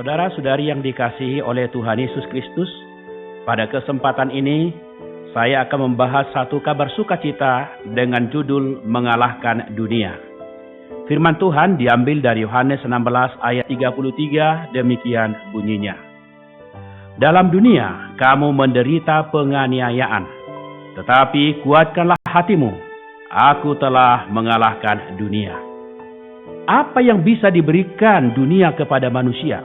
Saudara-saudari yang dikasihi oleh Tuhan Yesus Kristus, pada kesempatan ini saya akan membahas satu kabar sukacita dengan judul Mengalahkan Dunia. Firman Tuhan diambil dari Yohanes 16 ayat 33, demikian bunyinya. Dalam dunia kamu menderita penganiayaan, tetapi kuatkanlah hatimu, aku telah mengalahkan dunia. Apa yang bisa diberikan dunia kepada manusia?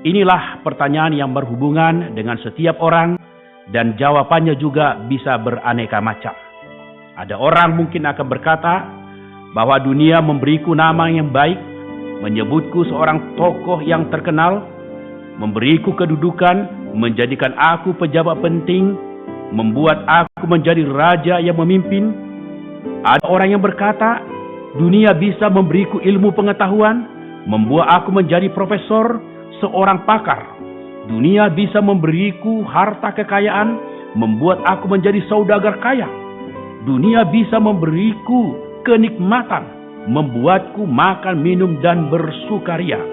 Inilah pertanyaan yang berhubungan dengan setiap orang dan jawabannya juga bisa beraneka macam. Ada orang mungkin akan berkata bahwa dunia memberiku nama yang baik, menyebutku seorang tokoh yang terkenal, memberiku kedudukan, menjadikan aku pejabat penting, membuat aku menjadi raja yang memimpin. Ada orang yang berkata, dunia bisa memberiku ilmu pengetahuan, membuat aku menjadi profesor, seorang pakar. Dunia bisa memberiku harta kekayaan, membuat aku menjadi saudagar kaya. Dunia bisa memberiku kenikmatan, membuatku makan, minum, dan bersukaria.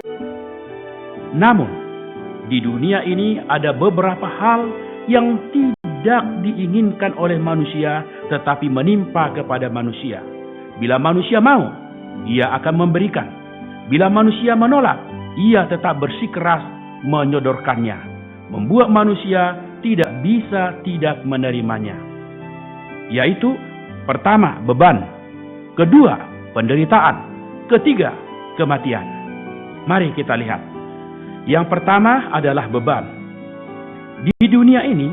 Namun, di dunia ini ada beberapa hal yang tidak diinginkan oleh manusia, tetapi menimpa kepada manusia. Bila manusia mau, ia akan memberikan. Bila manusia menolak, ia tetap bersikeras menyodorkannya, membuat manusia tidak bisa tidak menerimanya. Yaitu, pertama, beban. Kedua, penderitaan. Ketiga, kematian. Mari kita lihat. Yang pertama adalah beban. Di dunia ini,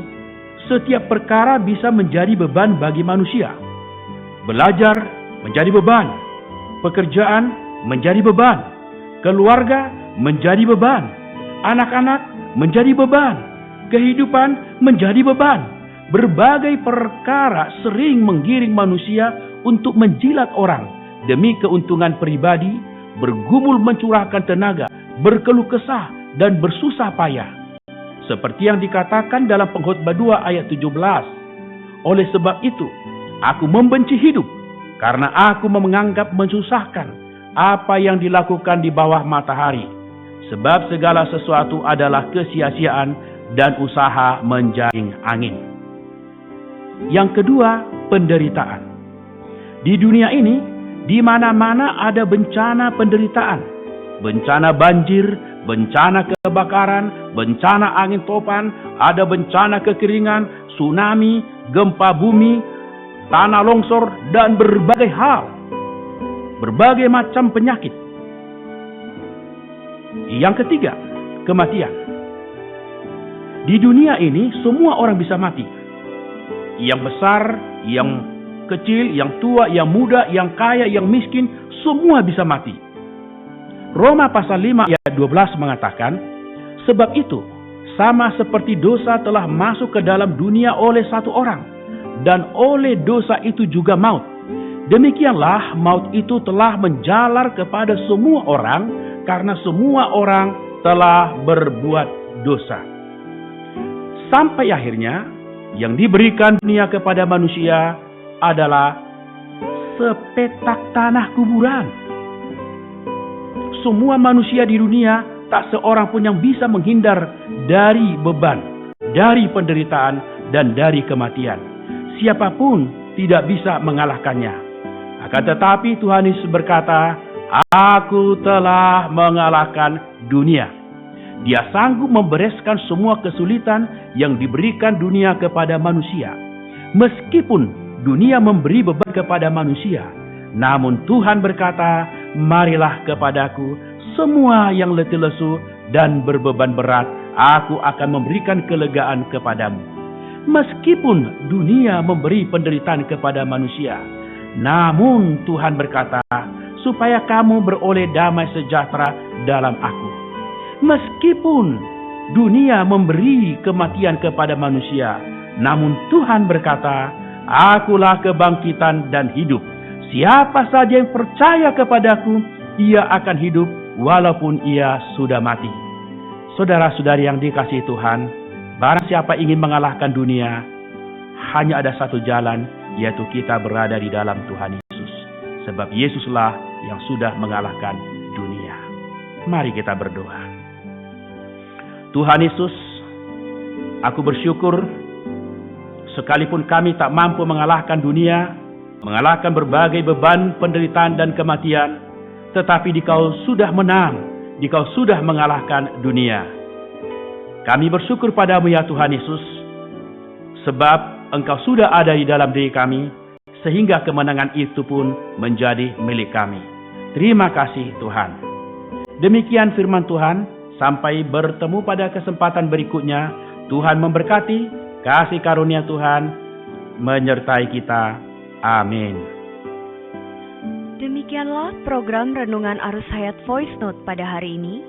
setiap perkara bisa menjadi beban bagi manusia. Belajar menjadi beban, pekerjaan menjadi beban, keluarga menjadi beban, anak-anak menjadi beban, kehidupan menjadi beban. Berbagai perkara sering menggiring manusia untuk menjilat orang demi keuntungan pribadi, bergumul mencurahkan tenaga, berkeluh kesah, dan bersusah payah. Seperti yang dikatakan dalam Pengkhotbah 2 ayat 17. Oleh sebab itu, aku membenci hidup, karena aku menganggap mensusahkan apa yang dilakukan di bawah matahari. Sebab segala sesuatu adalah kesia-siaan dan usaha menjaring angin. Yang kedua, penderitaan. Di dunia ini, di mana-mana ada bencana penderitaan. Bencana banjir, bencana kebakaran, bencana angin topan, ada bencana kekeringan, tsunami, gempa bumi, tanah longsor, dan berbagai hal. Berbagai macam penyakit. Yang ketiga, kematian. Di dunia ini semua orang bisa mati. Yang besar, yang kecil, yang tua, yang muda, yang kaya, yang miskin, semua bisa mati. Roma pasal 5 ayat 12 mengatakan, sebab itu sama seperti dosa telah masuk ke dalam dunia oleh satu orang, dan oleh dosa itu juga maut. Demikianlah maut itu telah menjalar kepada semua orang, karena semua orang telah berbuat dosa. Sampai akhirnya, yang diberikan dunia kepada manusia adalah sepetak tanah kuburan. Semua manusia di dunia, tak seorang pun yang bisa menghindar dari beban, dari penderitaan, dan dari kematian. Siapapun tidak bisa mengalahkannya. Akan tetapi Tuhan Yesus berkata, aku telah mengalahkan dunia. Dia sanggup membereskan semua kesulitan yang diberikan dunia kepada manusia. Meskipun dunia memberi beban kepada manusia, namun Tuhan berkata, marilah kepadaku semua yang letih lesu dan berbeban berat, aku akan memberikan kelegaan kepadamu. Meskipun dunia memberi penderitaan kepada manusia, namun Tuhan berkata, supaya kamu beroleh damai sejahtera dalam aku. Meskipun dunia memberi kematian kepada manusia, namun Tuhan berkata, akulah kebangkitan dan hidup. Siapa saja yang percaya kepadaku, ia akan hidup walaupun ia sudah mati. Saudara-saudari yang dikasihi Tuhan, barang siapa ingin mengalahkan dunia, hanya ada satu jalan, yaitu kita berada di dalam Tuhan Yesus. Sebab Yesuslah yang sudah mengalahkan dunia. Mari kita berdoa. Tuhan Yesus, aku bersyukur sekalipun kami tak mampu mengalahkan dunia, mengalahkan berbagai beban penderitaan dan kematian, tetapi Dikau sudah menang, Dikau sudah mengalahkan dunia. Kami bersyukur padamu ya Tuhan Yesus, sebab Engkau sudah ada di dalam diri kami, sehingga kemenangan itu pun menjadi milik kami. Terima kasih Tuhan. Demikian firman Tuhan. Sampai bertemu pada kesempatan berikutnya. Tuhan memberkati, kasih karunia Tuhan menyertai kita. Amin. Demikianlah program Renungan Arus Hayat Voice Note pada hari ini.